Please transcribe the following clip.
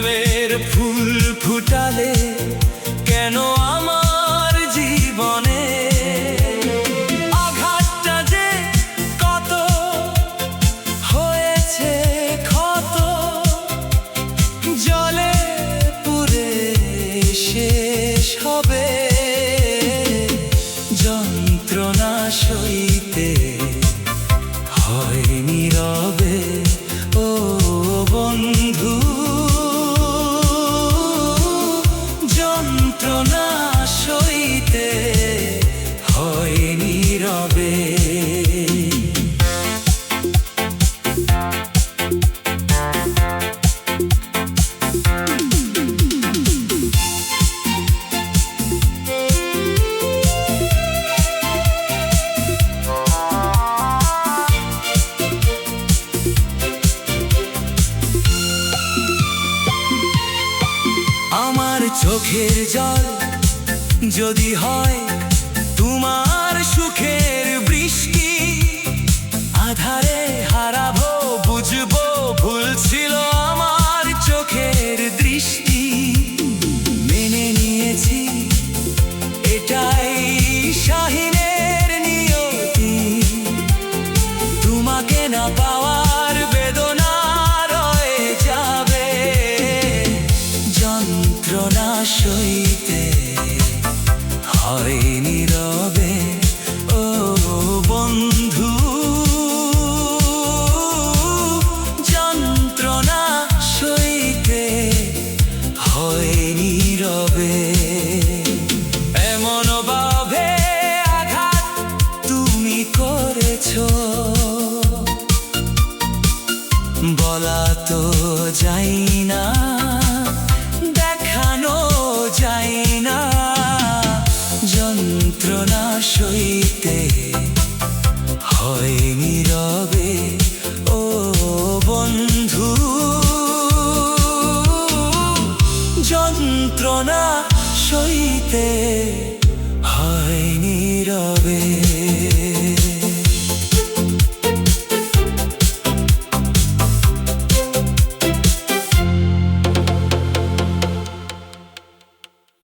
প্রেমের ফুল ফুটালে কেন আমার জীবনে আঘাতটা যে কত হয়েছে ক্ষত, জলে পুড়ে শেষ হবে যন্ত্রণা সইতে হয় নীরবে। ও বন্ধু, যন্ত্রণা সইতে হয় নীরবে। আমার চোখের জল যদি হয় তোমার সুখের বৃষ্টি, আধারে হারাবো বুঝবো ভুল ছিল আমার চোখের দৃষ্টি। মেনে নিয়েছি এটাই শাহিনের নিয়তি, তোমাকে না পাওয়ার বেদনা রয়ে যাবে যন্ত্রণা সইতে হয় নীরবে। ও বন্ধু, যন্ত্রণা সইতে হয় নীরবে। এমন ভাবে আঘাত তুমি করেছো বলা তো যায় না, দেখানো যায় না যন্ত্রণা সই